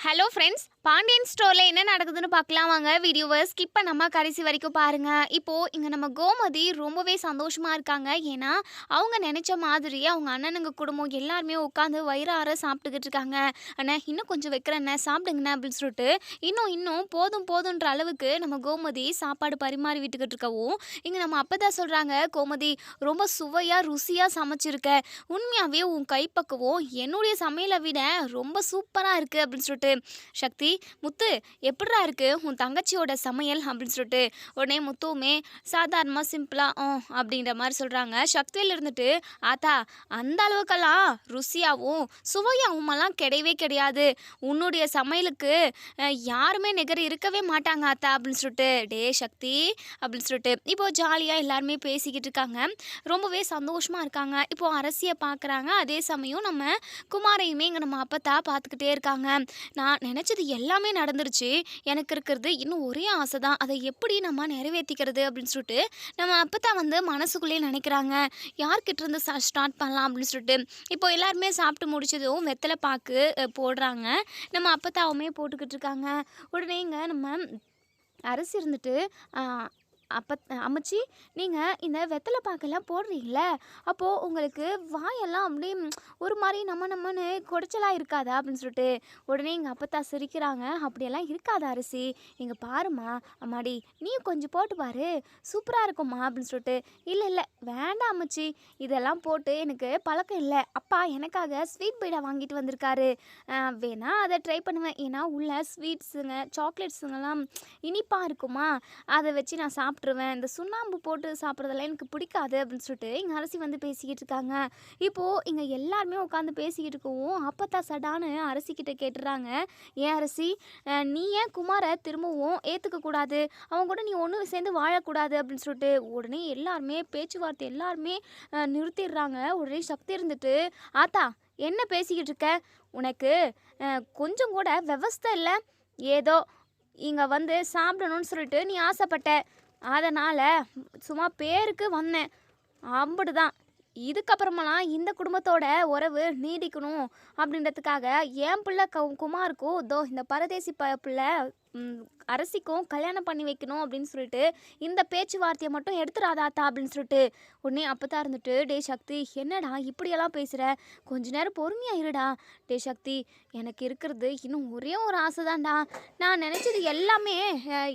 Hello friends, Pandian ஸ்டோரில் என்ன நடக்குதுன்னு பார்க்கலாம் வாங்க. வீடியோவை ஸ்கிப் பண்ணாமல் கடைசி வரைக்கும் பாருங்கள். இப்போது இங்கே நம்ம கோமதி ரொம்பவே சந்தோஷமாக இருக்காங்க. ஏன்னா அவங்க நினச்ச மாதிரியே அவங்க அண்ணனுங்க குடும்பம் எல்லாருமே உட்காந்து வயிறார சாப்பிட்டுக்கிட்டு இருக்காங்க. அண்ணா இன்னும் கொஞ்சம் வைக்கிறேண்ணே, சாப்பிடுங்கண்ணே அப்படின்னு சொல்லிட்டு இன்னும் போதும் போதுன்ற அளவுக்கு நம்ம கோமதி சாப்பாடு பரிமாறி விட்டுக்கிட்டு இருக்கவும், இங்கே நம்ம அப்பதான் சொல்கிறாங்க, கோமதி ரொம்ப சுவையாக ருசியாக சமைச்சிருக்க, உண்மையாகவே உன் கைப்பக்குவம் என்னுடைய சமையலை விட ரொம்ப சூப்பராக இருக்குது அப்படின்னு சொல்லிட்டு, சக்தி முத்து எப்படிரா இருக்கு உன் தங்கச்சியோட சமையல் அப்படின்னு சொல்லிட்டு உடனே முத்துவுமே சாதாரணமாக சிம்பிளாக அப்படின்ற மாதிரி சொல்கிறாங்க. சக்தியில் இருந்துட்டு ஆத்தா அந்த அளவுக்கெல்லாம் ருசியாகவும் சுவையாகவுமெல்லாம் கிடையவே கிடையாது, உன்னுடைய சமையலுக்கு யாருமே நிகர் இருக்கவே மாட்டாங்க ஆத்தா அப்படின்னு சொல்லிட்டு, டே சக்தி அப்படின்னு சொல்லிட்டு இப்போது ஜாலியாக எல்லாருமே பேசிக்கிட்டு இருக்காங்க. ரொம்பவே சந்தோஷமாக இருக்காங்க. இப்போது அரசியை பார்க்குறாங்க. அதே சமயம் நம்ம குமாரையுமே இங்கே நம்ம அப்பத்தா பார்த்துக்கிட்டே இருக்காங்க. நான் நினச்சது எல்லாமே நடந்துருச்சு, எனக்கு இருக்கிறது இன்னும் ஒரே ஆசை தான், அதை எப்படி நம்ம நிறைவேற்றிக்கிறது அப்படின்னு சொல்லிட்டு நம்ம அப்பத்தான் மனசுக்குள்ளேயே நினைக்கிறாங்க. யார்கிட்ட இருந்து ஸ்டார்ட் பண்ணலாம் அப்படின்னு சொல்லிட்டு இப்போ எல்லாருமே சாப்பிட்டு முடிச்சதும் வெத்தலை பாக்கு போடுறாங்க. நம்ம அப்பத்தாவுமே போட்டுக்கிட்டு இருக்காங்க. உடனே இங்கே நம்ம அரசி இருந்துட்டு அம்மச்சி நீங்கள் இந்த வெத்தலை பாக்கெல்லாம் போடுறீங்களே, அப்போது உங்களுக்கு வாயெல்லாம் அப்படியே ஒரு மாதிரி நம்மன்னு குடைச்சலாக இருக்காதா அப்படின்னு சொல்லிட்டு உடனே எங்கள் அப்பத்தா சிரிக்கிறாங்க. அப்படியெல்லாம் இருக்காதா அரசி, இங்கே பாருமா அம்மாடி, நீ கொஞ்சம் போட்டு பாரு சூப்பராக இருக்கும்மா அப்படின்னு சொல்லிட்டு, இல்லை இல்லை வேண்டாம் அம்மச்சி, இதெல்லாம் போட்டு எனக்கு பழக்கம் இல்லை, அப்பா எனக்காக ஸ்வீட் பீடா வாங்கிட்டு வந்திருக்காரு, வேணா அதை ட்ரை பண்ணுவேன், ஏன்னா உள்ள ஸ்வீட்ஸுங்க சாக்லேட்ஸுங்கெல்லாம் இனிப்பாக இருக்குமா, அதை வச்சு நான் சாப்பிட்டுருவேன், இந்த சுண்ணாம்பு போட்டு சாப்பிட்றதெல்லாம் எனக்கு பிடிக்காது அப்படின்னு சொல்லிட்டு எங்கள் அரசி பேசிக்கிட்டு இருக்காங்க. இப்போது இங்கே எல்லாருமே உட்காந்து பேசிக்கிட்டு இருக்கவும் அப்பத்தா சடான்னு அரசிக்கிட்ட கேட்டுறாங்க, ஏன் அரசி, நீ ஏன் குமாரை திரும்பவும் ஏற்றுக்கக்கூடாது, அவங்க கூட நீ ஒன்று சேர்ந்து வாழக்கூடாது அப்படின்னு சொல்லிட்டு உடனே எல்லாருமே பேச்சுவார்த்தை எல்லாருமே நிறுத்திடுறாங்க. உடனே சக்தி இருந்துட்டு, ஆத்தா என்ன பேசிக்கிட்டு இருக்க, உனக்கு கொஞ்சம் கூட விவஸ்தை இல்லை, ஏதோ இங்கே சாப்பிடணும்னு சொல்லிட்டு நீ ஆசைப்பட்ட, அதனால் சும்மா பேருக்கு வந்தேன், அப்படிதான், இதுக்கப்புறமெல்லாம் இந்த குடும்பத்தோட உறவு நீடிக்கணும் அப்படின்றதுக்காக என் பிள்ளை குமாருக்கும் இதோ இந்த பரதேசி பிள்ளை அரசிக்கும் கல்யாணம் பண்ணி வைக்கணும் அப்படின்னு சொல்லிட்டு இந்த பேச்சுவார்த்தையை மட்டும் எடுத்துடாதாத்தா அப்படின்னு சொல்லிட்டு உடனே அப்பதான் இருந்துட்டு, டே சக்தி என்னடா இப்படியெல்லாம் பேசுகிற, கொஞ்ச நேரம் பொறுமையாக இருடா, டே சக்தி எனக்கு இருக்கிறது இன்னும் ஒரே ஒரு ஆசை தான்டா, நான் நினச்சது எல்லாமே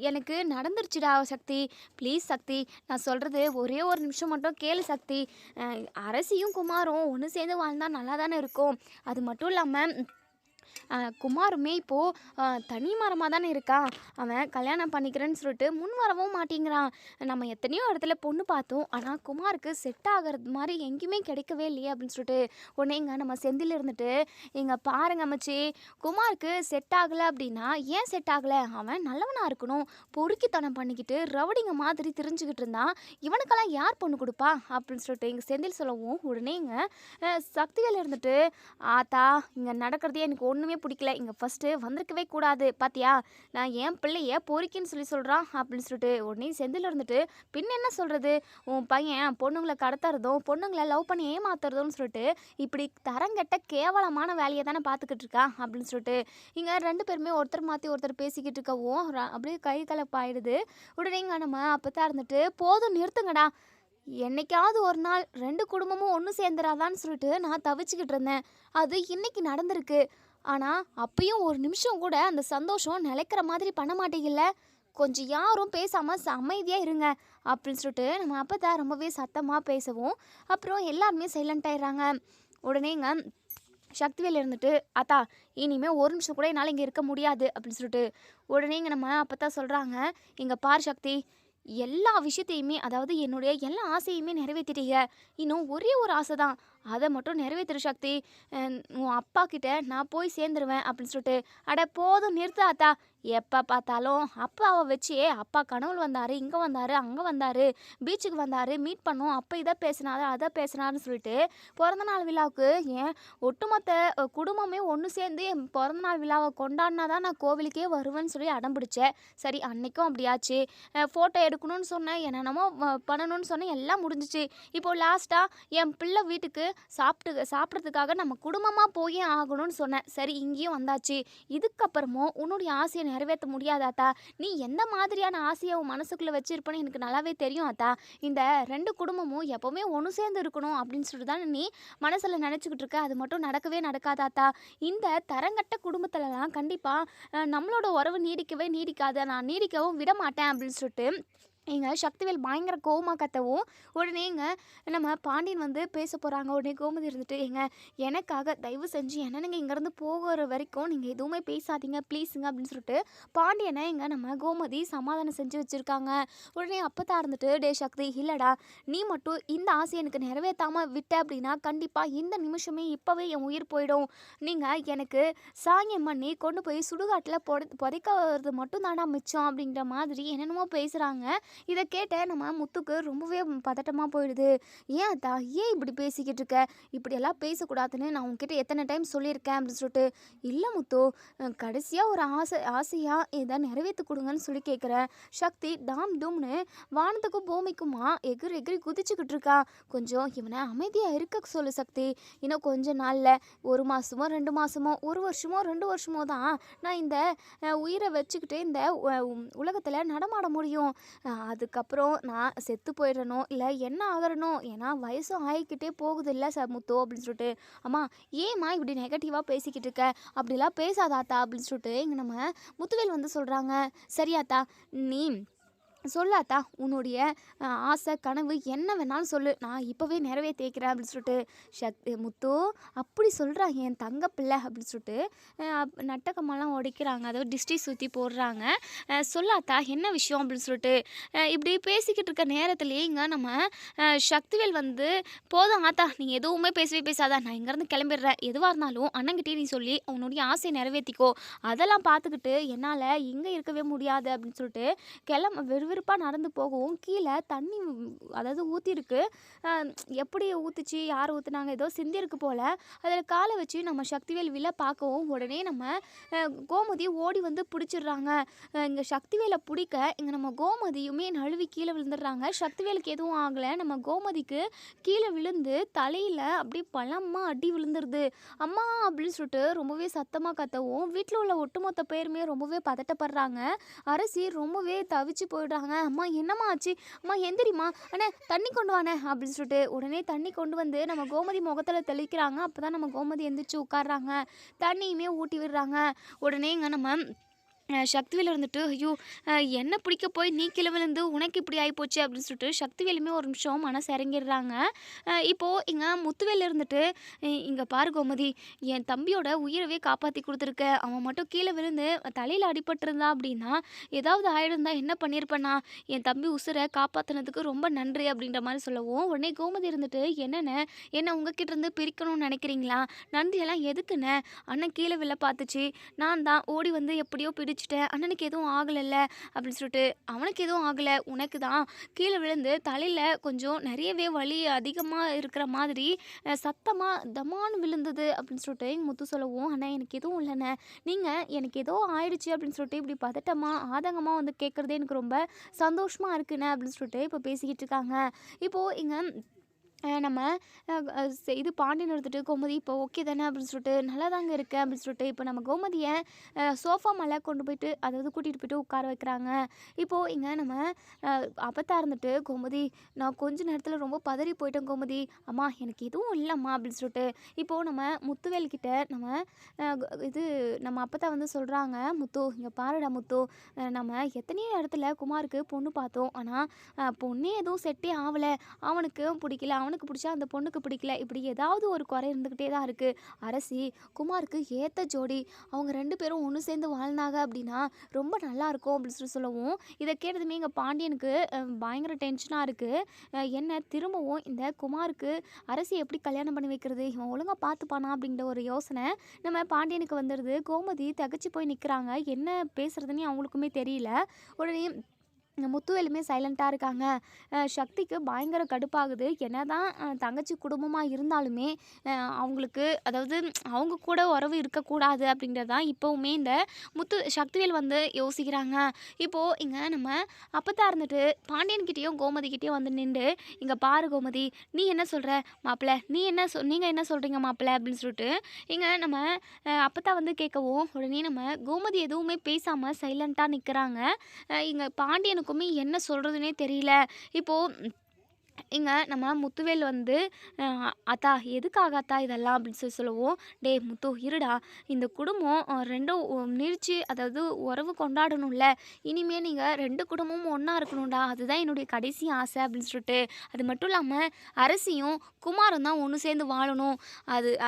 எனக்கு நடந்துருச்சுடா சக்தி, ப்ளீஸ் சக்தி நான் சொல்கிறது ஒரே ஒரு நிமிஷம் மட்டும் கேளு சக்தி, அரசியும் குமாரும் ஒன்று சேர்ந்து வாழ்ந்தால் நல்லா தானே இருக்கும், அது மட்டும் இல்லாமல் குமாருமே இப்போது தனி மரமாக தானே இருக்கான், அவன் கல்யாணம் பண்ணிக்கிறேன்னு சொல்லிட்டு முன் வரவும் மாட்டேங்கிறான், நம்ம எத்தனையோ இடத்துல பொண்ணு பார்த்தோம், ஆனால் குமாருக்கு செட் ஆகிறது மாதிரி எங்கேயுமே கிடைக்கவே இல்லையே அப்படின்னு சொல்லிட்டு உடனே இங்கே நம்ம செந்தில் இருந்துட்டு, இங்கே பாருங்க அம்மச்சி, குமாருக்கு செட் ஆகலை அப்படின்னா ஏன் செட் ஆகலை, அவன் நல்லவனாக இருக்கணும், பொறுக்கித்தனம் பண்ணிக்கிட்டு ரவுடிங்க மாதிரி தெரிஞ்சுக்கிட்டு இருந்தான், இவனுக்கெல்லாம் யார் பொண்ணு கொடுப்பா அப்படின்னு சொல்லிட்டு இங்கே செந்தில் சொல்லவும் உடனே இங்கே சக்திகள் இருந்துட்டு, ஆத்தா இங்கே நடக்கிறதே எனக்கு ஒன்றுமே பிடிக்கல, இங்கே ஃபஸ்ட்டு வந்திருக்கவே கூடாது, பாத்தியா நான் என் பிள்ளைய பொறுக்கின்னு சொல்கிறான் அப்படின்னு சொல்லிட்டு உடனே செந்தில் இருந்துட்டு, பின் என்ன சொல்கிறது, உன் பையன் பொண்ணுங்களை கடத்துறதும் பொண்ணுங்களை லவ் பண்ணி ஏமாத்துறதும்னு சொல்லிட்டு இப்படி தரங்கெட்ட கேவலமான வேலையை தானே பார்த்துக்கிட்டு இருக்கான் அப்படின்னு சொல்லிட்டு இங்கே ரெண்டு பேருமே ஒருத்தர் மாற்றி ஒருத்தர் பேசிக்கிட்டு இருக்கவும் அப்படியே கை கலப்பாயிடுது. உடனே இங்கே நம்ம அப்போ தான் இருந்துட்டு, போதும் நிறுத்துங்கடா, என்னைக்காவது ஒரு நாள் ரெண்டு குடும்பமும் ஒன்று சேர்ந்துடாதான்னு சொல்லிட்டு நான் தவிச்சுக்கிட்டு இருந்தேன், அது இன்னைக்கு நடந்திருக்கு, ஆனால் அப்பயும் ஒரு நிமிஷம் கூட அந்த சந்தோஷம் நிலைக்கிற மாதிரி பண்ண மாட்டேங்கல, கொஞ்சம் யாரும் பேசாமல் அமைதியாக இருங்க அப்படின்னு சொல்லிட்டு நம்ம அப்போ தான் ரொம்பவே சத்தமாக பேசவும் அப்புறம் எல்லாருமே சைலண்ட் ஆயிடுறாங்க. உடனேங்க சக்திவேல் இருந்துட்டு, அத்தா இனிமேல் ஒரு நிமிஷம் கூட என்னால் இங்கே இருக்க முடியாது அப்படின்னு சொல்லிட்டு உடனே இங்கே நம்ம அப்போ தான் சொல்கிறாங்க, இங்கே பார் சக்தி, எல்லா விஷயத்தையுமே அதாவது என்னுடைய எல்லா ஆசையுமே நிறைவேற்றிட்டீங்க, இன்னும் ஒரே ஒரு ஆசை தான், அதை மட்டும் நிறைவேற்றுற சக்தி, உன் அப்பா கிட்ட நான் போய் சேர்ந்துருவேன் அப்படின்னு சொல்லிட்டு, அட போதும் நிறுத்த ஆத்தா, எப்போ பார்த்தாலும் அப்பாவை வச்சே, அப்பா கனவுல வந்தார், இங்கே வந்தார், அங்கே வந்தார், பீச்சுக்கு வந்தார், மீட் பண்ணோம், அப்போ இதை பேசினாரு அதை பேசினாருன்னு சொல்லிட்டு பிறந்தநாள் விழாவுக்கு ஏன் ஒட்டுமொத்த குடும்பமே ஒன்று சேர்ந்து என் பிறந்தநாள் விழாவை கொண்டாடினா தான் நான் கோவிலுக்கே வருவேன்னு சொல்லி அடம்பிடிச்சேன், சரி அன்னைக்கும் அப்படியாச்சு, ஃபோட்டோ எடுக்கணும்னு சொன்னேன், என்னென்னமோ பண்ணணும்னு சொன்னேன், எல்லாம் முடிஞ்சிச்சு, இப்போது லாஸ்ட்டாக என் பிள்ளை வீட்டுக்கு சாப்பிட்றதுக்காக நம்ம குடும்பமாக போயே ஆகணும்னு சொன்னேன். சரி இங்கேயும் வந்தாச்சு. இதுக்கப்புறமும் உன்னுடைய ஆசையை நிறைவேற்ற முடியாது அத்தா. நீ எந்த மாதிரியான ஆசையை உன் மனசுக்குள்ளே வச்சிருப்பேன்னு எனக்கு நல்லாவே தெரியும் அத்தா. இந்த 2 குடும்பமும் எப்போவுமே ஒன்று சேர்ந்து இருக்கணும் அப்படின்னு சொல்லிட்டு தான் நீ மனசில் நினச்சிக்கிட்டு இருக்க. அது மட்டும் நடக்கவே நடக்காது அத்தா. இந்த தரங்கட்ட குடும்பத்துலலாம் கண்டிப்பாக நம்மளோட உறவு நீடிக்கவே நீடிக்காது. நான் நீடிக்கவும் விட மாட்டேன் அப்படின்னு சொல்லிட்டு எங்க சக்திவேல் பயங்கர கோவமா கத்தவும், உடனேங்க நம்ம பாண்டியன் வந்து பேச போறாங்க. உடனே கோமதி இருந்துட்டு, "ஏங்க எனக்காக தயவு செஞ்சு என்னங்க இங்கேருந்து போகிற வரைக்கும் நீங்கள் எதுவுமே பேசாதீங்க ப்ளீஸுங்க" அப்படின்னு சொல்லிட்டு பாண்டியனை இங்கே நம்ம கோமதி சமாதானம் செஞ்சு வச்சுருக்காங்க. உடனே அப்பத்தா இருந்துட்டு, "டே சக்தி இல்லைடா, நீ மட்டும் இந்த ஆசையை எனக்கு நிறைவேற்றாமல் விட்ட அப்படின்னா கண்டிப்பாக இந்த நிமிஷமே இப்போவே என் உயிர் போயிடும். நீங்கள் எனக்கு சாங்கியம் பண்ணி கொண்டு போய் சுடுகாட்டில் புதைக்கிறது மட்டும் தானா மிச்சம்" அப்படிங்கிற மாதிரி என்னென்னமோ பேசுகிறாங்க. இதை கேட்ட நம்ம முத்துக்கு ரொம்பவே பதட்டமாக போயிடுது. "ஏன் அத்தா, ஏன் இப்படி பேசிக்கிட்டு இருக்க? இப்படியெல்லாம் பேசக்கூடாதுன்னு நான் உங்ககிட்ட எத்தனை டைம் சொல்லியிருக்கேன்" அப்படின்னு சொல்லிட்டு. "இல்லை முத்து, கடைசியாக ஒரு ஆசையாக இதை நிறைவேற்றி கொடுங்கன்னு சொல்லி கேட்குறேன்." சக்தி டாம் டூம்னு வானத்துக்கும் பூமிக்குமா எகிரி எகிரி குதிச்சுக்கிட்டு இருக்கா. "கொஞ்சம் இவனை அமைதியாக இருக்க சொல்லு சக்தி. இன்னும் கொஞ்ச நாளில் 1 மாதமோ 2 மாதமோ 1 வருஷமோ 2 வருஷமோ தான் நான் இந்த உயிரை வச்சுக்கிட்டு இந்த உலகத்தில் நடமாட முடியும். அதுக்கப்புறம் நான் செத்து போயிடணும், இல்லை என்ன ஆகிறனோ, ஏன்னா வயசும் ஆகிக்கிட்டே போகுது இல்லை முத்து" அப்படின்னு சொல்லிட்டு. "அம்மா ஏம்மா இப்படி நெகட்டிவாக பேசிக்கிட்டு இருக்க? அப்படிலாம் பேசாதாத்தா" அப்படின்னு சொல்லிட்டு இங்கே நம்ம முத்துவேல் வந்து சொல்கிறாங்க. "சரியாத்தா, நீ சொல்லாத்தா, உன்னுடைய ஆசை கனவு என்ன வேணாலும் சொல்லு, நான் இப்போவே நிறைவேற்றிக்கிறேன்" அப்படின்னு சொல்லிட்டு முத்து அப்படி சொல்கிறா என் தங்க பிள்ளை அப்படின்னு சொல்லிட்டு நட்டக்கம்மாலாம் உடைக்கிறாங்க. அதாவது டிஸ்டி சுற்றி போடுறாங்க. "சொல்லாத்தா என்ன விஷயம்" அப்படின்னு சொல்லிட்டு இப்படி பேசிக்கிட்டு இருக்க நேரத்துலேயே இங்கே நம்ம சக்திவேல் வந்து, "போதும் ஆத்தா, நீ எதுவுமே பேசவே பேசாத, நான் இங்கேருந்து கிளம்பிடுறேன். எதுவாக இருந்தாலும் அண்ணங்கிட்டே நீ சொல்லி உன்னுடைய ஆசையை நிறைவேற்றிக்கோ. அதெல்லாம் பார்த்துக்கிட்டு என்னால் இங்கே இருக்கவே முடியாது" அப்படின்னு சொல்லிட்டு விறுவிறுப்பாக நடந்து போகவும் கீழே தண்ணி அதாவது ஊற்றிருக்கு. எப்படி ஊற்றுச்சு, யார் ஊற்றுனாங்க, ஏதோ சிந்திருக்கு போல். அதில் காலை வச்சு நம்ம சக்திவேல் விழ பார்க்கவும் உடனே நம்ம கோமதி ஓடி வந்து பிடிச்சிடுறாங்க. இங்கே சக்திவேலை பிடிக்க இங்கே நம்ம கோமதியுமே நழுவி கீழே விழுந்துடுறாங்க. சக்திவேலுக்கு எதுவும் ஆகலை. நம்ம கோமதிக்கு கீழே விழுந்து தலையில் அப்படி பலமாக அடி விழுந்துருது. "அம்மா" அப்படின்னு சொல்லிட்டு ரொம்பவே சத்தமாக கத்தவும் வீட்டில் உள்ள ஒட்டுமொத்த பேருமே ரொம்பவே பதட்டப்படுறாங்க. அரசி ரொம்பவே தவிச்சு போயிடுறாங்க. "அம்மா என்னம்மா ஆச்சு? அம்மா எந்திரிம்மா, அண்ணே தண்ணி கொண்டு வாண்ணே" அப்படின்னு சொல்லிட்டு உடனே தண்ணி கொண்டு வந்து நம்ம கோமதி முகத்தில் தெளிக்கிறாங்க. அப்போ தான் நம்ம கோமதி எந்திரிச்சு உட்காடுறாங்க. தண்ணியுமே ஊட்டி விடுறாங்க. உடனே இங்கே நம்ம சக்திவேல் இருந்துட்டு, "ஐயோ, என்ன பிடிக்க போய் நீ கீழே விழுந்து உனக்கு இப்படி ஆகிப்போச்சு" அப்படின்னு சொல்லிட்டு சக்திவேலுமே ஒரு நிமிஷம் மனசு இறங்கிடுறாங்க. இப்போது இங்கே முத்துவேல் இருந்துட்டு, "இங்கே பாரு கோமதி, என் தம்பியோட உயிரவே காப்பாற்றி கொடுத்துருக்க. அவன் மட்டும் கீழே விழுந்து தலையில் அடிபட்டிருந்தா அப்படின்னா ஏதாவது ஆகிடுந்தா என்ன பண்ணியிருப்பேனா? என் தம்பி உசுரை காப்பாற்றினதுக்கு ரொம்ப நன்றி" அப்படின்ற மாதிரி சொல்லவும் உடனே கோமதி இருந்துட்டு, என்ன உங்ககிட்ட இருந்து பிரிக்கணும்னு நினைக்கிறீங்களா? நன்றியெல்லாம் எதுக்குண்ணே? அண்ணன் கீழே விழ பார்த்துச்சு, நான் தான் ஓடி வந்து எப்படியோ பிடிச்சிட்டேன். அண்ணனுக்கு எதுவும் ஆகலைல்ல அப்படின்னு சொல்லிட்டு. "அவனுக்கு எதுவும் ஆகலை, உனக்கு தான் கீழே விழுந்து தலையில் கொஞ்சம் நிறையவே வலி அதிகமாக இருக்கிற மாதிரி சத்தமாக தமான்னு விழுந்தது" அப்படின்னு சொல்லிட்டு எங்கள் முத்து சொல்லவும், "அண்ணா எனக்கு எதுவும் இல்லைண்ணே, நீங்கள் எனக்கு ஏதோ ஆயிடுச்சு அப்படின்னு சொல்லிட்டு இப்படி பதட்டமாக ஆதங்கமாக வந்து கேட்குறதே எனக்கு ரொம்ப சந்தோஷமாக இருக்குண்ணே" அப்படின்னு சொல்லிட்டு இப்போ பேசிக்கிட்டு இருக்காங்க. இப்போது இங்கே நம்ம இது பாண்டியன் எடுத்துட்டு கோமதி இப்போ ஓகே தானே அப்படின்னு சொல்லிட்டு, "நல்லா தாங்க இருக்கேன்" அப்படின்னு சொல்லிட்டு இப்போ நம்ம கோமதியை சோஃபா மேலே கொண்டு போயிட்டு அதாவது கூட்டிகிட்டு போயிட்டு உட்கார வைக்கிறாங்க. இப்போது இங்கே நம்ம அப்பத்தா இருந்துட்டு, "கோமதி, நான் கொஞ்ச நேரத்தில் ரொம்ப பதறி போயிட்டேன் கோமதி. அம்மா எனக்கு எதுவும் இல்லைம்மா" அப்படின்னு சொல்லிட்டு இப்போது நம்ம முத்துவேல்கிட்ட நம்ம அப்பத்தா வந்து சொல்கிறாங்க. "முத்து, இங்கே பாருடா முத்து, நம்ம எத்தனையோ இடத்துல குமாருக்கு பொண்ணு பார்த்தோம். ஆனால் பொண்ணே எதுவும் செட்டே ஆகலை. அவனுக்கு பிடிக்கல, அவனுக்கு பிடிச்சா அந்த பொண்ணுக்கு பிடிக்கல. இப்படி ஏதாவது ஒரு குறை இருந்துக்கிட்டே தான் இருக்குது. அரசி குமாருக்கு ஏற்ற ஜோடி. அவங்க 2 பேரும் ஒன்று சேர்ந்து வாழ்ந்தாங்க அப்படின்னா ரொம்ப நல்லாயிருக்கும்" அப்படின்னு சொல்லவும் இதை கேட்டதுமே எங்கள் பாண்டியனுக்கு பயங்கர டென்ஷனாக இருக்குது. என்ன திரும்பவும் இந்த குமாருக்கு அரசி எப்படி கல்யாணம் பண்ணி வைக்கிறது, இவன் ஒழுங்காக பார்த்துப்பானா அப்படிங்கிற ஒரு யோசனை நம்ம பாண்டியனுக்கு வந்துடுது. கோமதி தகச்சு போய் நிற்கிறாங்க. என்ன பேசுகிறதுன்னு அவங்களுக்குமே தெரியல. உடனே இங்க முத்துவேலுமே சைலண்ட்டா இருக்காங்க. சக்திக்கு பயங்கர கடுப்பாகுது. என்னதான் தங்கச்சி குடும்பமா இருந்தாலுமே, அ அவங்களுக்கு அதாவது அவங்க கூட உறவு இருக்கக்கூடாது அப்படிங்கிறது தான் இப்பவுமே இந்த சக்திவேல் வந்து யோசிக்கிறாங்க. இப்போ இங்க நம்ம அப்பத்தா இருந்துட்டு பாண்டியன்கிட்டயும், கோமதிகிட்டயும் வந்து நின்டு, "இங்க பாரு கோமதி, நீ என்ன சொல்ற மாப்பிள? நீங்க என்ன சொல்றீங்க மாப்பிள?" அப்படின்னு சொல்லிட்டு இங்க நம்ம அப்பத்தா வந்து கேட்கவும், உடனே நம்ம கோமதி எதுவுமே பேசாம சைலண்ட்டா நிக்கிறாங்க. இங்க பாண்டியனுக்குமே என்ன சொல்றதுன்னே தெரியல. இப்போ இங்க நம்ம முத்துவேல் வந்து "அத்தா எதுக்காக அத்தா இதெல்லாம்?" அப்படின்னு சொல்லவும், "டேய் முத்து இருடா, இந்த குடும்பம் 2ம் நீடிச்சு அதாவது உறவு கொண்டாடணும்ல. இனிமே நீங்க 2 குடும்பமும் ஒண்ணா இருக்கணும்டா. அதுதான் என்னுடைய கடைசி ஆசை." அப்படின்னு சொல்லிட்டு, அது மட்டும் இல்லாம அரசியும், குமாரும் தான் ஒண்ணு சேர்ந்து வாழணும்.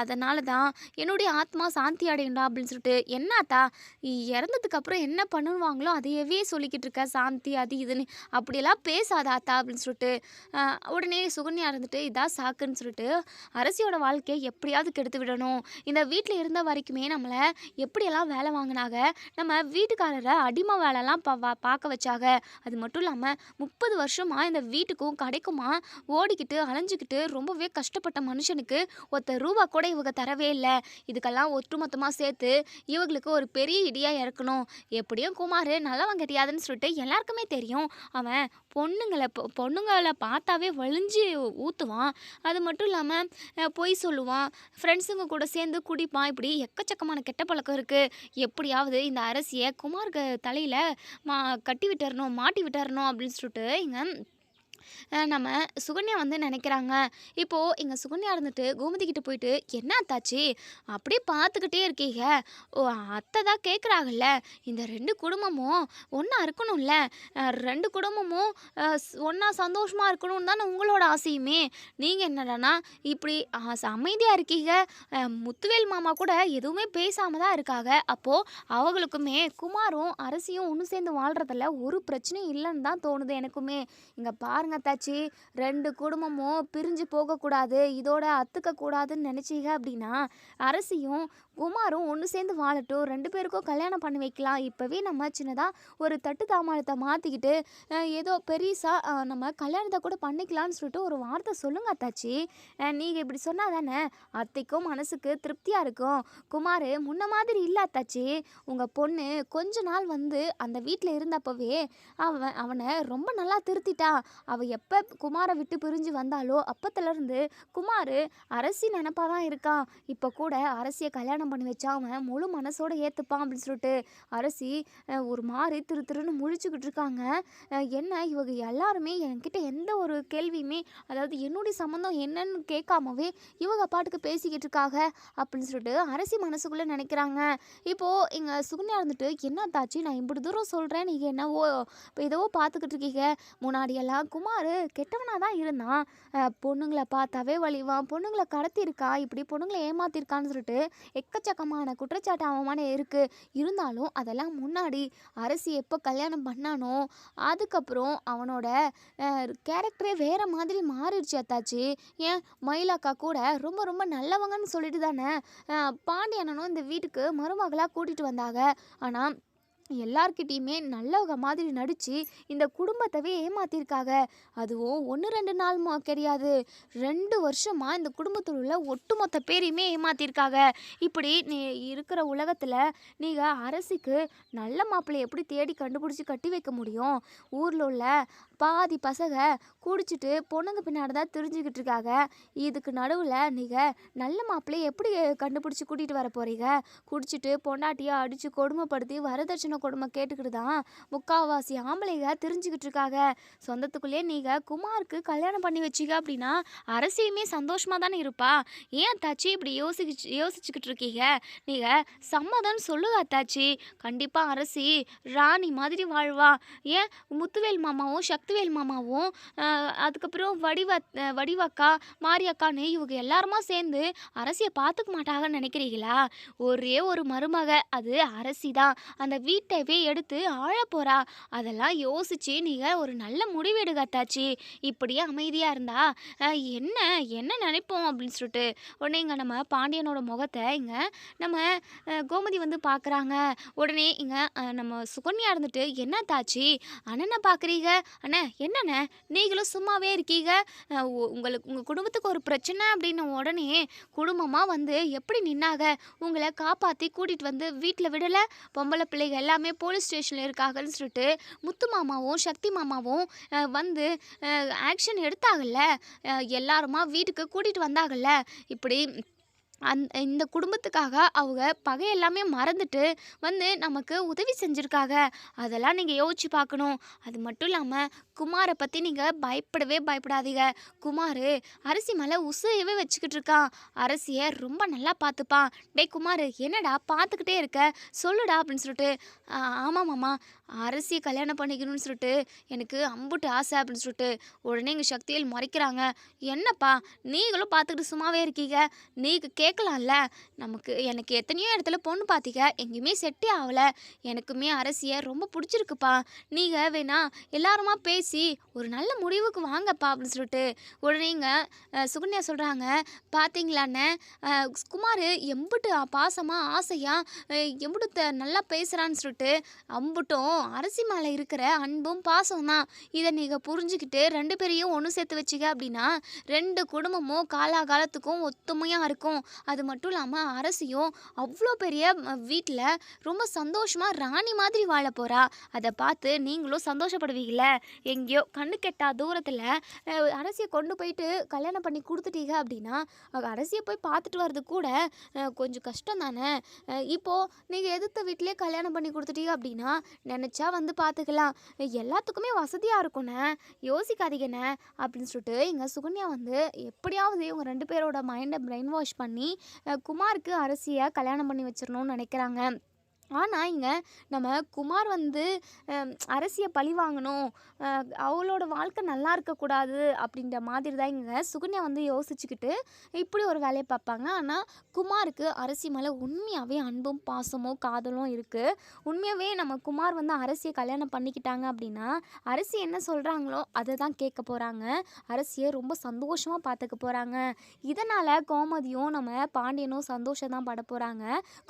அதனால தான் என்னுடைய ஆத்மா சாந்தி அடையும்டா அப்படின்னு சொல்லிட்டு, "என்ன ஆத்தா இறந்ததுக்கு அப்புறம் என்ன பண்ணுவாங்களோ அதையவே சொல்லிக்கிட்டு இருக்க, சாந்தி அது இதுன்னு. அப்படியெல்லாம் பேசாத ஆத்தா." அப்படின்னு சொல்லிட்டு உடனே சுகன்யா இருந்துட்டு இதான் சாக்குன்னு சொல்லிட்டு அரசியோட வாழ்க்கையை எப்படியாவது கெடுத்து விடணும். இந்த வீட்டில் இருந்த வரைக்குமே நம்மளை எப்படியெல்லாம் வேலை வாங்கினாங்க, நம்ம வீட்டுக்காரரை அடிமை வேலைலாம் பார்க்க வச்சாங்க. அது மட்டும் இல்லாமல் 30 வருஷமாக இந்த வீட்டுக்கும் கடைக்குமா ஓடிக்கிட்டு அலைஞ்சிக்கிட்டு ரொம்பவே கஷ்டப்பட்ட மனுஷனுக்கு ஒத்த ரூபா கூட இவங்க தரவே இல்லை. இதுக்கெல்லாம் ஒட்டுமொத்தமாக சேர்த்து இவங்களுக்கு ஒரு பெரிய இடியாக இறக்கணும். எப்படியும் குமார் நல்லவன் கிடையாதுன்னு சொல்லிட்டு எல்லாருக்குமே தெரியும். அவன் பொண்ணுங்களை பார்த்தாவே வழிஞ்சு ஊற்றுவான். அது மட்டும் இல்லாமல் பொய் சொல்லுவான், ஃப்ரெண்ட்ஸுங்க கூட சேர்ந்து குடிப்பான். இப்படி எக்கச்சக்கமான கெட்ட பழக்கம் இருக்குது. எப்படியாவது இந்த அரசியை குமாருக்கு தலையில் கட்டி விட்டுறணும், மாட்டி விட்டுறணும் அப்படின்னு சொல்லிட்டு இங்கே நம்ம சுகன்யா வந்து நினைக்கிறாங்க. இப்போது எங்க சுகன்யா இருந்துட்டு கோமதி கிட்ட போயிட்டு, "என்ன அத்தாச்சி அப்படியே பார்த்துக்கிட்டே இருக்கீங்க? ஓ அத்தை தான் கேட்குறாங்கல்ல, இந்த 2 குடும்பமும் ஒன்றா இருக்கணும்ல, 2 குடும்பமும் ஒன்றா சந்தோஷமா இருக்கணும்னு தானே உங்களோட ஆசையுமே. நீங்கள் என்னடான்னா இப்படி அமைதியாக இருக்கீங்க. முத்துவேல் மாமா கூட எதுவுமே பேசாமல் தான் இருக்காங்க. அப்போது அவங்களுக்குமே குமாரும் அரசியும் ஒன்று சேர்ந்து வாழ்கிறதில்ல ஒரு பிரச்சனையும் இல்லைன்னு தான் தோணுது எனக்குமே. இங்கே பாருங்க அத்தாச்சி, 2 குடும்பமும் பிரிஞ்சு போகக்கூடாது, இதோட அத்துக்கக்கூடாதுன்னு நினச்சிங்க அப்படின்னா அரசியும் குமாரும் ஒன்று சேர்ந்து வாழட்டும், 2 பேருக்கும் கல்யாணம் பண்ணி வைக்கலாம். இப்போவே நம்ம சின்னதாக ஒரு தட்டு தாமாளத்தை மாற்றிக்கிட்டு ஏதோ பெரிசா நம்ம கல்யாணத்தை கூட பண்ணிக்கலான்னு சொல்லிட்டு ஒரு வார்த்தை சொல்லுங்க அத்தாச்சி. நீங்கள் இப்படி சொன்னால் தானே அத்தைக்கும் மனசுக்கு திருப்தியாக இருக்கும். குமார் முன்ன மாதிரி இல்லை அத்தாச்சி. உங்கள் பொண்ணு கொஞ்ச நாள் வந்து அந்த வீட்டில் இருந்தப்பவே அவனை ரொம்ப நல்லா திருத்திட்டா. அவள் எப்போ குமாரை விட்டு பிரிஞ்சு வந்தாலோ அப்பத்துலேருந்து குமார் அரசி நினப்பாக தான் இருக்கான். இப்போ கூட அரசியை கல்யாணம் பண்ணி வச்சா அவன் முழு மனசோட ஏற்றுப்பான் அப்படின்னு சொல்லிட்டு அரசி ஒரு மாதிரி திருன்னு முழிச்சுக்கிட்டு இருக்காங்க. என்ன இவங்க எல்லாருமே என்கிட்ட எந்த ஒரு கேள்வியுமே அதாவது என்னுடைய சம்மந்தம் என்னன்னு கேட்காமவே இவங்க பாட்டுக்கு பேசிக்கிட்டு இருக்காங்க அப்படின்னு சொல்லிட்டு அரசி மனசுக்குள்ளே நினைக்கிறாங்க. இப்போது எங்கள் சுகன்யா இருந்துட்டு, "என்ன தாச்சி நான் இப்படி தூரம் சொல்கிறேன், நீங்கள் என்னவோ இப்போ ஏதோ பார்த்துக்கிட்டு இருக்கீங்க. முன்னாடியெல்லாம் குமார் கெட்டவனாக தான் இருந்தான். பொண்ணுங்களை பார்த்தாவே வலிவான், பொண்ணுங்களை கடத்தியிருக்கா, இப்படி பொண்ணுங்களை ஏமாத்திருக்கான்னு சொல்லிட்டு எக்கச்சக்கமான குற்றச்சாட்டு அவமான இருக்குது. இருந்தாலும் அதெல்லாம் முன்னாடி அரசி எப்போ கல்யாணம் பண்ணானோ அதுக்கப்புறம் அவனோட கேரக்டரே வேறு மாதிரி மாறிடுச்சு அத்தாச்சி. ஏன் மயிலாக்கா கூட ரொம்ப ரொம்ப நல்லவங்கன்னு சொல்லிட்டு தானே பாண்டியண்ணனும் இந்த வீட்டுக்கு மருமகளாக கூட்டிகிட்டு வந்தாங்க. ஆனால் எல்லார்கிட்டேயுமே நல்லவங்க மாதிரி நடித்து இந்த குடும்பத்தவே ஏமாத்திருக்காங்க. அதுவும் 1 2 நாள் கிடையாது, 2 வருஷமாக இந்த குடும்பத்தில் உள்ள ஒட்டுமொத்த பேரையுமே ஏமாத்திருக்காங்க. இப்படி நீ இருக்கிற உலகத்தில் நீங்கள் அரசிக்கு நல்ல மாப்பிள்ளை எப்படி தேடி கண்டுபிடிச்சி கட்டி வைக்க முடியும்? ஊரில் உள்ள பாதி பசங்க குடிச்சிட்டு பொண்ணுங்க பின்னாடி தான் தெரிஞ்சுக்கிட்டு இருக்காங்க. இதுக்கு நடுவில் நீங்கள் நல்ல மாப்பிள்ளையை எப்படி கண்டுபிடிச்சி கூட்டிகிட்டு வர போகிறீங்க? குடிச்சிட்டு பொண்டாட்டியை அடித்து கொடுமைப்படுத்தி வரதட்சணை கொடுமை கேட்டுக்கிட்டு தான் முக்கால்வாசி ஆம்பளைங்க தெரிஞ்சுக்கிட்டு இருக்காங்க. சொந்தத்துக்குள்ளேயே நீங்கள் குமாருக்கு கல்யாணம் பண்ணி வச்சிங்க அப்படின்னா அரசியுமே சந்தோஷமாக தானே இருப்பா. ஏன் அத்தாச்சி இப்படி யோசிச்சுக்கிட்டு இருக்கீங்க? நீங்கள் சம்மதம்னு சொல்லுங்க அத்தாச்சி. கண்டிப்பாக அரசி ராணி மாதிரி வாழ்வா. ஏன் முத்துவேல் மாமாவும் சக்திவேல் மாமாவும் அதுக்கப்புறம் வடிவக்கா மாரியக்கான்னு இவங்க எல்லாருமா சேர்ந்து அரசியை பார்த்துக்க மாட்டாங்கன்னு நினைக்கிறீங்களா? ஒரே ஒரு மருமக, அது அரசி தான். அந்த வீட்டு வீட்டவே எடுத்து ஆளப் போறா. அதெல்லாம் யோசிச்சு நீங்க ஒரு நல்ல முடிவெடுங்க அத்தாச்சி. இப்படியே அமைதியா இருந்தா அ என்ன என்ன நினைப்போம் அப்படின்னு சொல்லிட்டு, உடனே இங்க நம்ம பாண்டியனோட முகத்த இங்க நம்ம கோமதி வந்து பார்க்குறாங்க. உடனே இங்க நம்ம சுகன்யா இருந்துட்டு, "என்ன ஆத்தாச்சி? அண்ணன பார்க்குறீக? அண்ணே என்னண்ணே நீங்களும் சும்மாவே இருக்கீக? உங்களுக்கு உங்க குடும்பத்துக்கு ஒரு பிரச்சனை அப்படின்ன உடனே குடும்பமா வந்து எப்படி நின்னாக? உங்கள காப்பாத்தி கூட்டிட்டு வந்து வீட்ல விடல? பொம்பள பிள்ளைக எல்லாமே போலீஸ் ஸ்டேஷன்ல இருக்காங்கன்னு சொல்லிட்டு முத்து மாமாவும், சக்தி மாமாவும் வந்து ஆக்ஷன் எடுத்தாகல்ல. எல்லாருமா வீட்டுக்கு கூட்டிட்டு வந்தாகல்ல. இப்படி இந்த குடும்பத்துக்காக அவங்க பகை எல்லாமே மறந்துட்டு வந்து நமக்கு உதவி செஞ்சிருக்காங்க. அதெல்லாம் நீங்க யோசிச்சு பார்க்கணும். அது மட்டும் இல்லாம குமார பத்தி நீங்க பயப்படவே பயப்படாதீங்க. குமாரு அரசி மேல உசுரையவே வச்சுக்கிட்டு இருக்கான். அரசிய ரொம்ப நல்லா பார்த்துப்பான். டேய் குமாரு என்னடா பார்த்துக்கிட்டே இருக்க? சொல்லுடா அப்படின்னு சொல்லிட்டு, ஆமா மாமா அரசியை கல்யாணம் பண்ணிக்கணும்னு சொல்லிட்டு எனக்கு அம்புட்டு ஆசை அப்படின்னு சொல்லிட்டு உடனே எங்கள் சக்திகள் மறைக்கிறாங்க. என்னப்பா நீங்களும் பார்த்துக்கிட்டு சும்மாவே இருக்கீங்க? நீங்க கேட்கலாம்ல. எனக்கு எத்தனையோ இடத்துல பொண்ணு பார்த்தீங்க, எங்கேயுமே செட்டே ஆகலை. எனக்குமே அரசியை ரொம்ப பிடிச்சிருக்குப்பா. நீங்கள் வேணா எல்லாருமா பேசி ஒரு நல்ல முடிவுக்கு வாங்கப்பா அப்படின்னு சொல்லிட்டு உடனே இங்கே சுகன்யா சொல்கிறாங்க. பார்த்தீங்களாண்ணே குமார் எம்புட்டு பாசமாக ஆசையாக எம்புட்டு நல்லா பேசுகிறான்னு சொல்லிட்டு அம்புட்டும் அரசி மேலே இருக்கிற அன்பும் பாசம் தான். இதை நீங்கள் புரிஞ்சுக்கிட்டு 2 பேரையும் ஒன்று சேர்த்து வச்சிங்க அப்படின்னா 2 குடும்பமும் காலாகாலத்துக்கும் ஒத்துமையாக இருக்கும். அது மட்டும் இல்லாமல் அரசியும் அவ்வளோ பெரிய வீட்டில் ரொம்ப சந்தோஷமாக ராணி மாதிரி வாழ போகிறா. அதை பார்த்து நீங்களும் சந்தோஷப்படுவீங்கள. எங்கேயோ கண்ணு கெட்டா தூரத்தில் அரசியை கொண்டு போயிட்டு கல்யாணம் பண்ணி கொடுத்துட்டீங்க அப்படின்னா அரசியை போய் பார்த்துட்டு வர்றது கூட கொஞ்சம் கஷ்டம் தானே. இப்போது நீங்கள் எதிர்த்த வீட்டிலே கல்யாணம் பண்ணி கொடுத்துட்டீங்க அப்படின்னா நினச்சா வந்து பார்த்துக்கலாம். எல்லாத்துக்குமே வசதியாக இருக்குண்ணே, யோசிக்காதீங்கண்ணே அப்படின்னு சொல்லிட்டு இங்கே சுகன்யா வந்து எப்படியாவது இவங்க 2 பேரோட மைண்டை பிரெயின் வாஷ் பண்ணி குமாருக்கு அரசியை கல்யாணம் பண்ணி வச்சிடணும்னு நினைக்கிறாங்க. ஆனால் இங்கே நம்ம குமார் வந்து அரசியை பழி வாங்கணும், அவளோட வாழ்க்கை நல்லா இருக்கக்கூடாது அப்படின்ற மாதிரி தான் இங்கே சுகன்யா வந்து யோசிச்சுக்கிட்டு இப்படி ஒரு வேலையை பார்ப்பாங்க. ஆனால் குமாருக்கு அரசி மேலே உண்மையாகவே அன்பும் பாசமும் காதலும் இருக்குது. உண்மையாகவே நம்ம குமார் வந்து அரசியை கல்யாணம் பண்ணிக்கிட்டாங்க அப்படின்னா அரசி என்ன சொல்கிறாங்களோ அதை தான் கேட்க போகிறாங்க. அரசியை ரொம்ப சந்தோஷமாக பார்த்துக்க போகிறாங்க. இதனால் கோமதியும் நம்ம பாண்டியனும் சந்தோஷம் தான் பட போகிறாங்க.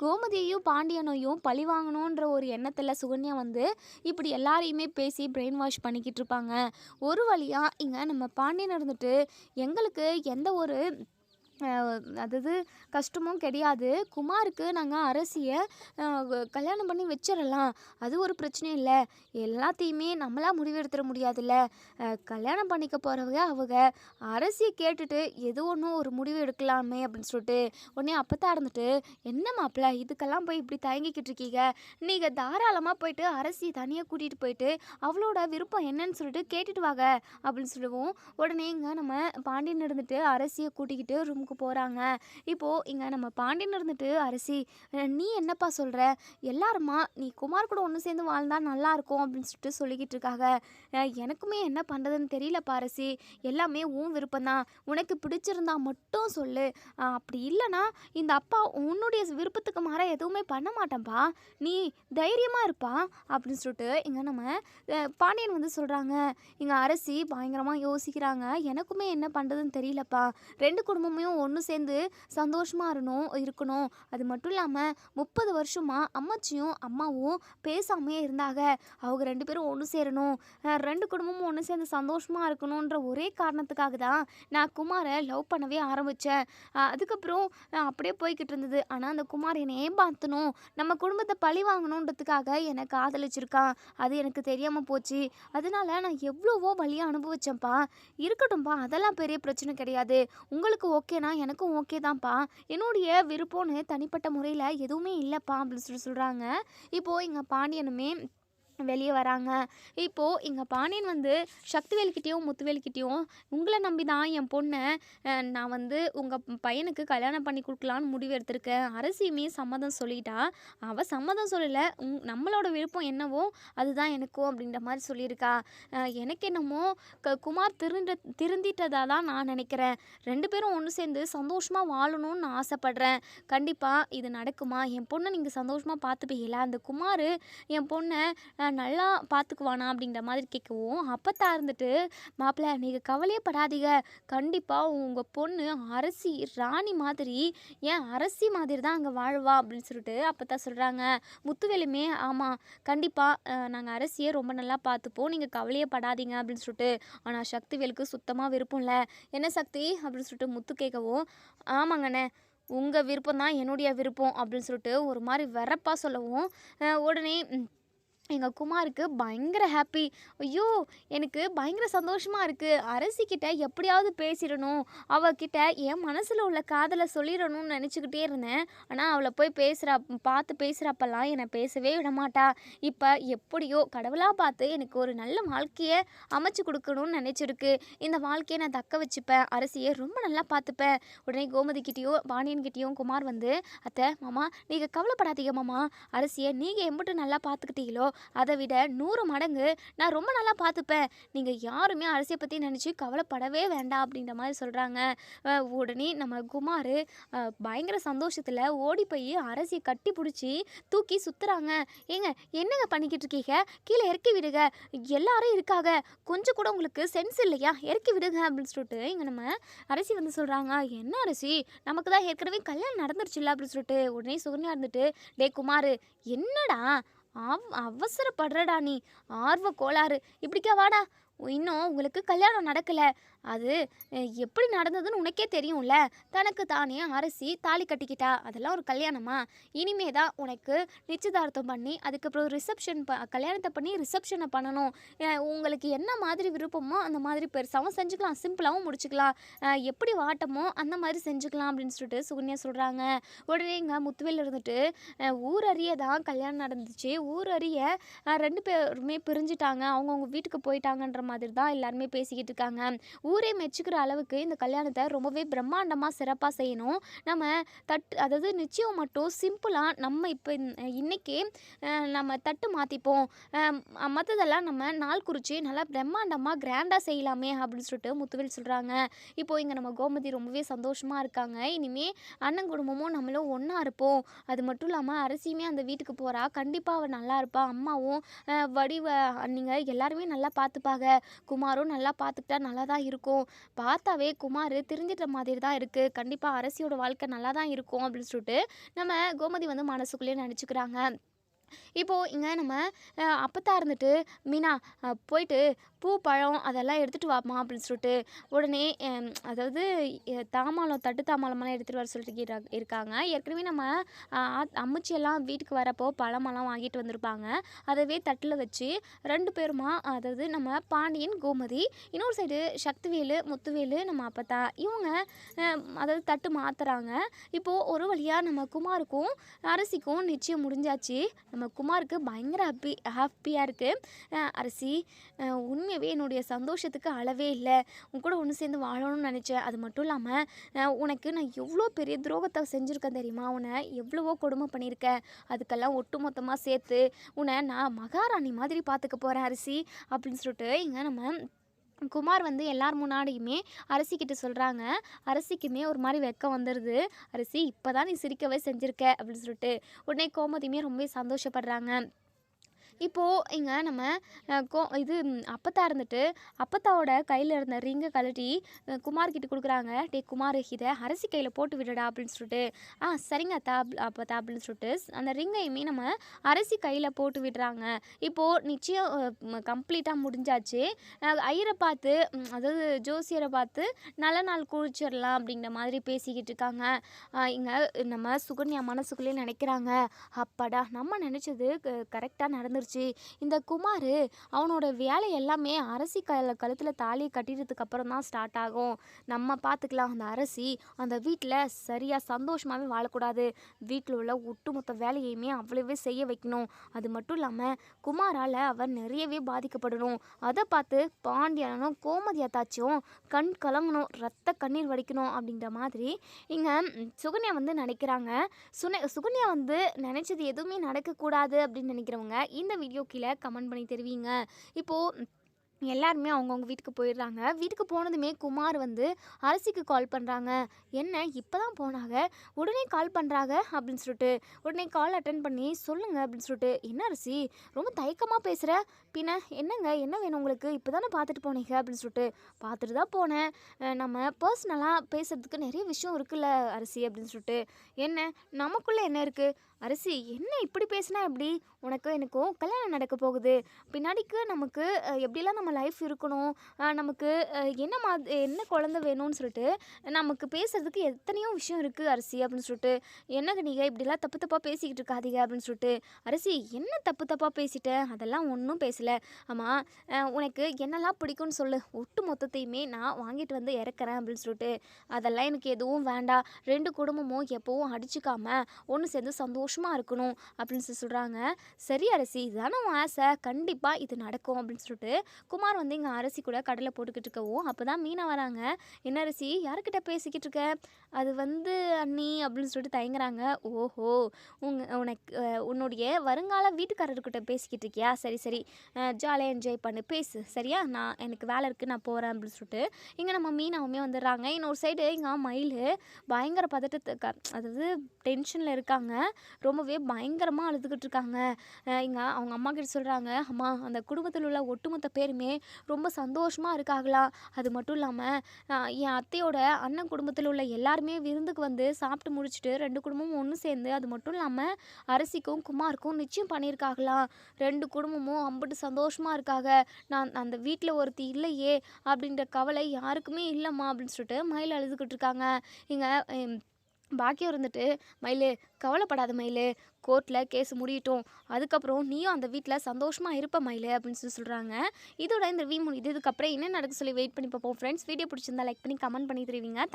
கோமதியையும் பாண்டியனையும் பழி வாங்கணுன்ற ஒரு எண்ணத்தில் சுகன்யா வந்து இப்படி எல்லாரையுமே பேசி பிரெயின் வாஷ் பண்ணிக்கிட்டு இருப்பாங்க. ஒரு வழியாக இங்கே நம்ம பாண்டியன் இருந்துட்டு எங்களுக்கு எந்த ஒரு அதாவது கஷ்டமும் கிடையாது. குமாருக்கு நாங்கள் அரசியை கல்யாணம் பண்ணி வச்சிடலாம், அது ஒரு பிரச்சனையும் இல்லை. எல்லாத்தையுமே நம்மளாக முடிவெடுத்துட முடியாதுல்ல. கல்யாணம் பண்ணிக்க போகிறவங்க அவங்க அரசியை கேட்டுட்டு எது ஒன்றும் ஒரு முடிவு எடுக்கலாமே அப்படின்னு சொல்லிட்டு உடனே அப்பத்தான் இருந்துட்டு, என்ன மாப்பிள்ள இதுக்கெல்லாம் போய் இப்படி தயங்கிக்கிட்டு இருக்கீங்க? நீங்கள் தாராளமாக போயிட்டு அரசியை தனியாக கூட்டிகிட்டு போயிட்டு அவளோட விருப்பம் என்னன்னு சொல்லிட்டு கேட்டுட்டு வாங்க அப்படின்னு சொல்லுவோம். உடனே இங்கே நம்ம பாண்டியன் இருந்துட்டு அரசியை கூட்டிக்கிட்டு ரூமுக்கு போகிறாங்க. இப்போது இங்கே நம்ம பாண்டியன் இருந்துட்டு, அரசி நீ என்னப்பா சொல்கிற? எல்லாருமா நீ குமார் கூட ஒன்று சேர்ந்து வாழ்ந்தா நல்லா இருக்கும் அப்படின்னு சொல்லிட்டு சொல்லிக்கிட்டு இருக்காங்க. எனக்குமே என்ன பண்ணுறதுன்னு தெரியலப்பா அரசி. எல்லாமே உன் விருப்பம்தான், உனக்கு பிடிச்சிருந்தா மட்டும் சொல்லு. அப்படி இல்லைனா இந்த அப்பா உன்னுடைய விருப்பத்துக்கு மாற எதுவுமே பண்ண மாட்டேன்ப்பா, நீ தைரியமாக இருப்பா அப்படின்னு சொல்லிட்டு இங்கே நம்ம பாண்டியன் வந்து சொல்கிறாங்க. இங்கே அரசி பயங்கரமாக யோசிக்கிறாங்க. எனக்குமே என்ன பண்ணுறதுன்னு தெரியலப்பா. 2 குடும்பமே ஒன்று சேர்ந்து சந்தோஷமாக இருக்கணும். அது மட்டும் இல்லாமல் 30 வருஷமாக அம்மாச்சியும் அம்மாவும் பேசாமே இருந்தாங்க. அவங்க 2 பேரும் ஒன்று சேரணும், 2 குடும்பமும் ஒன்று சேர்ந்து சந்தோஷமாக இருக்கணுன்ற ஒரே காரணத்துக்காக தான் நான் குமாரை லவ் பண்ணவே ஆரம்பித்தேன். அதுக்கப்புறம் அப்படியே போய்கிட்டு இருந்தது. ஆனால் அந்த குமார் என்னை ஏமாற்றணும், நம்ம குடும்பத்தை பழி வாங்கணுன்றதுக்காக என்னை காதலிச்சிருக்கான். அது எனக்கு தெரியாமல் போச்சு. அதனால நான் எவ்வளவோ வழியாக அனுபவிச்சேன்ப்பா. இருக்கட்டும்ப்பா, அதெல்லாம் பெரிய பிரச்சனை கிடையாது. உங்களுக்கு ஓகேனா எனக்கும் ஓகே தான்ப்பா. என்னுடைய விருப்பம்னு தனிப்பட்ட முறையில் எதுவுமே இல்லைப்பா அப்படின்னு சொல்கிறாங்க. இப்போது எங்கள் பாண்டியனுமே வெளிய வராங்க. இப்போ எங்க பாண்டியன் வந்து சக்திவேலுகிட்டயும், முத்துவேலுகிட்டயும் உங்கள நம்பி தான் என் பொண்ண நான் வந்து உங்க பையனுக்கு கல்யாணம் பண்ணி குடுக்கலான்னு முடிவு எடுத்திருக்கேன். அரசியுமே சம்மதம் சொல்லிட்டா. அவ சம்மதம் சொல்லல. நம்மளோட விருப்பம் என்னவோ அதுதான் எனக்கும் அப்படின்ற மாரி சொல்லியிருக்கா. எனக்கு என்னமோ குமார் திருந்திட்டதா தான் நான் நெனைக்கிறேன். 2 பேரும் ஒண்ணு சேர்ந்து சந்தோஷமா வாழணும்னு நான் ஆசைப்படுறேன். கண்டிப்பா இது நடக்குமா? என் பொண்ண நீங்க சந்தோஷமா பார்த்துப்பீங்களா? அந்த குமாரு என் பொண்ண நல்லா பார்த்துக்குவானா அப்படிங்கிற மாதிரி கேட்கவும், அப்பத்தா இருந்துட்டு, "மாப்பிள நீங்க கவலையே படாதீங்க. கண்டிப்பா உங்க பொண்ணு அரசி ராணி மாதிரி, ஏன் அரசி மாதிரி தான் அங்க வாழ்வா" அப்படின்னு சொல்லிட்டு அப்பத்தா சொல்றாங்க. முத்துவேலுமே, "ஆமா, கண்டிப்பா நாங்க அரசிய ரொம்ப நல்லா பார்த்துப்போம். நீங்க கவலையே படாதீங்க" அப்படின்னு சொல்லிட்டு. ஆனா சக்திவேலுக்கு சுத்தமா விருப்பம் இல்ல. "என்ன சக்தி?" அப்படின்னு சொல்லிட்டு முத்து கேட்கவும், "ஆமாங்கண்ணே. உங்க விருப்பம் தான் என்னுடைய விருப்பம்" அப்படின்னு சொல்லிட்டு ஒரு மாரி வெறப்பா சொல்லவும், உடனே எங்க குமாருக்கு பயங்கர ஹாப்பி. ஐயோ! எனக்கு பயங்கர சந்தோஷமா இருக்கு. அரசிக்கிட்ட எப்படியாவது பேசிறணும். அவகிட்ட என் மனசுல உள்ள காதல சொல்லிறணும்னு நெனச்சுக்கிட்டே இருந்தேன். ஆனா, அவள போய் பார்த்து பேசுறப்பலாம் என்ன பேசவே விடமாட்டா. இப்ப எப்படியோ கடவுளா பார்த்து எனக்கு ஒரு நல்ல வாழ்க்கைய அமைச்சு குடுக்கணும்னு நெனச்சிருக்கு. இந்த வாழ்க்கைய நான் தக்க வச்சுப்பேன். அரசிய ரொம்ப நல்லா பார்த்துப்பேன். உடனே கோமதிகிட்டயும், பாண்டியன்கிட்டயும் குமார் வந்து, "அத்தை, மாமா நீங்க கவலைப்படாதீங்க மாமா. அரசிய நீங்க எம்புட்டு நல்லா பார்த்துக்கிட்டீங்களோ அதை விட 100 மடங்கு நான் ரொம்ப நல்லா பார்த்துப்பேன். நீங்க யாருமே அரசிய பத்தி நினைச்சு கவலைப்படவே வேண்டாம்" அப்படின்ற மாதிரி சொல்றாங்க. உடனே நம்ம குமாரு பயங்கர சந்தோஷத்துல ஓடி போய் அரசிய கட்டி பிடிச்சி தூக்கி சுத்துறாங்க. "ஏங்க என்னங்க பண்ணிக்கிட்டு இருக்கீங்க? கீழே இறக்கி விடுங்க. எல்லாரும் இருக்காங்க. கொஞ்சம் கூட உங்களுக்கு சென்ஸ் இல்லையா? இறக்கி விடுங்க" அப்படின்னு சொல்லிட்டு இங்க நம்ம அரசி வந்து சொல்றாங்க. "என்ன அரசி? நமக்கு தான் ஏற்கனவே கல்யாணம் நடந்துருச்சுல்ல" அப்படின்னு சொல்லிட்டு. உடனே சுகன்யா இருந்துட்டு, "டேய் குமாரு, என்னடா அவசரப்படுறடா நீ. ஆர்வ கோளாறு. இப்படிக்கா வாடா. இன்னும் உங்களுக்கு கல்யாணம் நடக்கல. அது எப்படி நடந்ததுன்னு உனக்கே தெரியும்ல. தனக்கு தானே அரசி தாலி கட்டிக்கிட்டா. அதெல்லாம் ஒரு கல்யாணமா? இனிமே தான் உனக்கு நிச்சயதார்த்தம் பண்ணி அதுக்கப்புறம் கல்யாணத்தை பண்ணி ரிசப்ஷனை பண்ணணும். உங்களுக்கு என்ன மாதிரி விருப்பமோ அந்த மாதிரி பெருசாகவும் செஞ்சுக்கலாம், சிம்பிளாகவும் முடிச்சுக்கலாம். எப்படி வாட்டமோ அந்த மாதிரி செஞ்சுக்கலாம்" அப்படின்னு சொல்லிட்டு சுகன்யா சொல்கிறாங்க. உடனே இங்கே முத்துவேல் இருந்துட்டு, ஊரறிய தான் கல்யாணம் நடந்துச்சு. ஊரறிய 2 பேருமே பிரிஞ்சுட்டாங்க. அவங்கவுங்க வீட்டுக்கு போயிட்டாங்கன்ற மாதிரி தான் எல்லாருமே பேசிக்கிட்டு இருக்காங்க. ஊரே மெச்சுக்கிற அளவுக்கு இந்த கல்யாணத்தை ரொம்பவே பிரம்மாண்டமாக சிறப்பாக செய்யணும். நம்ம அதாவது நிச்சயம் மட்டும் சிம்பிளாக நம்ம இப்போ இன்னைக்கே நம்ம தட்டு மாற்றிப்போம். மற்றதெல்லாம் நம்ம நாள் குறித்து நல்லா பிரம்மாண்டமாக கிராண்டாக செய்யலாமே அப்படின்னு சொல்லிட்டு முத்துவேல் சொல்கிறாங்க. இப்போது இங்கே நம்ம கோமதி ரொம்பவே சந்தோஷமாக இருக்காங்க. இனிமேல் அண்ணன் குடும்பமும் நம்மளும் ஒன்றா இருப்போம். அது மட்டும் இல்லாமல் அரசியுமே அந்த வீட்டுக்கு போகிறா. கண்டிப்பாக அவள் நல்லா இருப்பா. அம்மாவும் வடிவ நீங்கள் எல்லாருமே நல்லா பார்த்துப்பாங்க. குமாரும் நல்லா பார்த்துக்கிட்டா நல்லா தான் இருக்கும். பார்த்தாவே குமார் திருந்திட்ட மாதிரி தான் இருக்குது. கண்டிப்பாக அரசியோட வாழ்க்கை நல்லா தான் இருக்கும் அப்படின்னு சொல்லிட்டு நம்ம கோமதி வந்து மனசுக்குள்ளேயே நினச்சிக்கிறாங்க. இப்போது இங்கே நம்ம அப்பத்தா இருந்துட்டு, "மீனா போயிட்டு பூ, பழம் அதெல்லாம் எடுத்துகிட்டு வாம்மா" அப்படின்னு சொல்லிட்டு. உடனே அதாவது தாம்பாளம், தட்டு தாம்பாளமெல்லாம் எடுத்துகிட்டு வர சொல்லிட்டு இருக்காங்க. ஏற்கனவே நம்ம அம்முச்சியெல்லாம் வீட்டுக்கு வரப்போ பழமெல்லாம் வாங்கிட்டு வந்திருப்பாங்க. அதவே தட்டில் வச்சு 2 பேருமா, அதாவது நம்ம பாண்டியன், கோமதி, இன்னொரு சைடு சக்திவேலு, முத்துவேலு, நம்ம அப்பத்தா, இவங்க அதாவது தட்டு மாற்றுறாங்க. இப்போது ஒரு வழியாக நம்ம குமாருக்கும் அரசிக்கும் நிச்சயம் முடிஞ்சாச்சு. நம்ம குமாருக்கு பயங்கர ஹாப்பியாக இருக்குது. "அரசி, உண்மையாகவே என்னுடைய சந்தோஷத்துக்கு அளவே இல்லை. உன் கூட ஒன்று சேர்ந்து வாழணும்னு நினச்சேன். அது மட்டும் இல்லாமல் உனக்கு நான் எவ்வளோ பெரிய துரோகத்தை செஞ்சுருக்கேன் தெரியுமா? உன்னை எவ்வளவோ கொடுமை பண்ணியிருக்கேன். அதுக்கெல்லாம் ஒட்டு மொத்தமாக சேர்த்து உன்னை நான் மகாராணி மாதிரி பார்த்துக்க போகிறேன் அரசி" அப்படின்னு சொல்லிட்டு இங்கே நம்ம குமார் வந்து எல்லார் முன்னாடியுமே அரசிக்கிட்ட சொல்கிறாங்க. அரசிக்குமே ஒரு மாதிரி வெட்கம் வந்துடுது. "அரசி, இப்போ தான் நீ சிரிக்கவே செஞ்சுருக்க" அப்படின்னு சொல்லிட்டு. உடனே கோமதியுமே ரொம்பவே சந்தோஷப்படுறாங்க. இப்போது இங்கே நம்ம இது அப்பத்தா இருந்துட்டு அப்பத்தாவோட கையில் இருந்த ரிங்கை கழட்டி குமார்கிட்ட கொடுக்குறாங்க. "டே குமார், இதை அரசி கையில் போட்டு விடுடா" அப்படின்னு சொல்லிட்டு. சரிங்க அத்தா அப்பத்தா" அப்படின்னு சொல்லிட்டு அந்த ரிங்கையுமே நம்ம அரசி கையில் போட்டு விடுறாங்க. இப்போது நிச்சயம் கம்ப்ளீட்டாக முடிஞ்சாச்சு. ஐயரை பார்த்து, அதாவது ஜோசியரை பார்த்து நல்ல நாள் குறிச்சிடலாம் அப்படிங்கிற மாதிரி பேசிக்கிட்டு இருக்காங்க. இங்கே நம்ம சுகன்யா மனசுக்குள்ளேயே நினைக்கிறாங்க, "அப்பாடா, நம்ம நினச்சது கரெக்டாக நடந்துருச்சு. வந்துருச்சு. இந்த குமார் அவனோட வேலை எல்லாமே அரசி கழுத்தில் தாலியை கட்டிட்டதுக்கு அப்புறம் தான் ஸ்டார்ட் ஆகும். நம்ம பார்த்துக்கலாம். அந்த அரசி அந்த வீட்டில் சரியாக சந்தோஷமாகவே வாழக்கூடாது. வீட்டில் உள்ள ஒட்டுமொத்த வேலையுமே அவ்வளவே செய்ய வைக்கணும். அது மட்டும் இல்லாமல் குமாரால் அவர் நிறையவே பாதிக்கப்படணும். அதை பார்த்து பாண்டியனும் கோமதியாத்தாச்சும் கண் கலங்கணும், ரத்த கண்ணீர் வடிக்கணும் அப்படின்ற மாதிரி இங்கே சுகன்யா வந்து நினைக்கிறாங்க. சுகன்யா வந்து நினச்சது எதுவுமே நடக்கக்கூடாது அப்படின்னு நினைக்கிறவங்க இந்த வீடியோ கீழே கமெண்ட் பண்ணி தெரிவிங்க. இப்போது எல்லாருமே அவங்கவுங்க வீட்டுக்கு போயிடுறாங்க. வீட்டுக்கு போனதுமே குமார் வந்து அரசிக்கு கால் பண்ணுறாங்க. என்ன இப்போ தான் போனாங்க, உடனே கால் பண்ணுறாங்க அப்படின்னு சொல்லிட்டு உடனே கால் அட்டன் பண்ணி சொல்லுங்க அப்படின்னு சொல்லிட்டு, என்ன அரசி ரொம்ப தயக்கமாக பேசுகிற, பின்ன என்னங்க என்ன வேணும் உங்களுக்கு, இப்போ தானே பார்த்துட்டு போனீங்க அப்படின்னு சொல்லிட்டு, பார்த்துட்டு தான் போனேன், நம்ம பர்சனலாக பேசுகிறதுக்கு நிறைய விஷயம் இருக்குல்ல அரசி அப்படின்னு சொல்லிட்டு, என்ன நமக்குள்ளே என்ன இருக்குது அரசி, என்ன இப்படி பேசினா எப்படி, எனக்கும் கல்யாணம் நடக்க போகுது, பின்னாடிக்கு நமக்கு எப்படிலாம் நம்ம லைஃப் இருக்கணும், நமக்கு என்ன குழந்தை வேணும்னு சொல்லிட்டு நமக்கு பேசுகிறதுக்கு எத்தனையோ விஷயம் இருக்குது அரசி அப்படின்னு சொல்லிட்டு, என்னங்க நீங்கள் இப்படிலாம் தப்பு தப்பாக பேசிக்கிட்டு இருக்காதீங்க அப்படின்னு சொல்லிட்டு, அரசி என்ன தப்பு தப்பாக பேசிட்டேன், அதெல்லாம் ஒன்றும் பேசலை, ஆமாம் உனக்கு என்னெல்லாம் பிடிக்கும்னு சொல்லு, ஒட்டு மொத்தத்தையுமே நான் வாங்கிட்டு வந்து இறக்குறேன் அப்படின்னு சொல்லிட்டு, அதெல்லாம் எனக்கு எதுவும் வேண்டாம், 2 குடும்பமும் எப்போவும் அடிச்சுக்காமல் ஒன்று சேர்ந்து சந்தோஷமாக இருக்கணும் அப்படின்னு சொல்கிறாங்க. சரி அரசி, இதுதானே உன் ஆசை, கண்டிப்பாக இது நடக்கும் அப்படின்னு சொல்லிட்டு குமார் வந்து இங்கே அரசி கூட கடலை போட்டுக்கிட்டு இருக்கவும் அப்போ தான் மீனா வராங்க. என்ன அரசி யாருக்கிட்ட பேசிக்கிட்டு இருக்க, அது வந்து அண்ணி அப்படின்னு சொல்லிட்டு தயங்குறாங்க. ஓஹோ, உன்னுடைய வருங்கால வீட்டுக்காரர்கிட்ட பேசிக்கிட்டு இருக்கியா, சரி சரி ஜாலியாக என்ஜாய் பண்ணு, பேசு சரியா, எனக்கு வேலை இருக்குது நான் போகிறேன் அப்படின்னு சொல்லிட்டு இங்கே நம்ம மீனாவுமே வந்துடுறாங்க. இன்னொரு சைடு இங்கே மயில் பயங்கர பதட்டத்துக்கு அதாவது டென்ஷனில் இருக்காங்க, ரொம்பவே பயங்கரமாக அழுதுகிட்டு இருக்காங்க. இங்கே அவங்க அம்மா கிட்ட சொல்கிறாங்க, அம்மா அந்த குடும்பத்தில் உள்ள ஒட்டுமொத்த பேருமே ரொம்ப சந்தோஷமாக இருக்காங்களாம், அது மட்டும் இல்லாமல் என் அத்தையோட அண்ணன் குடும்பத்தில் உள்ள எல்லாருமே விருந்துக்கு வந்து சாப்பிட்டு முடிச்சுட்டு 2 குடும்பமும் ஒன்று சேர்ந்து, அது மட்டும் இல்லாமல் அரசிக்கும் குமாருக்கும் நிச்சயம் பண்ணியிருக்காங்களாம், 2 குடும்பமும் அம்புட்டு சந்தோஷமாக இருக்காங்க, நான் அந்த வீட்டில் ஒருத்தி இல்லையே அப்படின்ற கவலை யாருக்குமே இல்லைம்மா அப்படின்னு சொல்லிட்டு மயில் அழுதுகிட்டு இருக்காங்க. இங்கே பாக்கியம் இருந்துட்டு, மயில் கவலைப்படாத மயில், கோர்ட்டில் கேஸ் முடியட்டும், அதுக்கப்புறம் நீயும் அந்த வீட்டில் சந்தோஷமாக இருப்ப மயில் அப்படின்னு சொல்கிறாங்க. இதோட இந்த முடியுது. இதுக்கப்புறம் என்ன நடக்க சொல்லி வெயிட் பண்ணி பார்ப்போம் ஃப்ரெண்ட்ஸ். வீடியோ பிடிச்சிருந்தா லைக் பண்ணி கமெண்ட் பண்ணி தருவீங்க.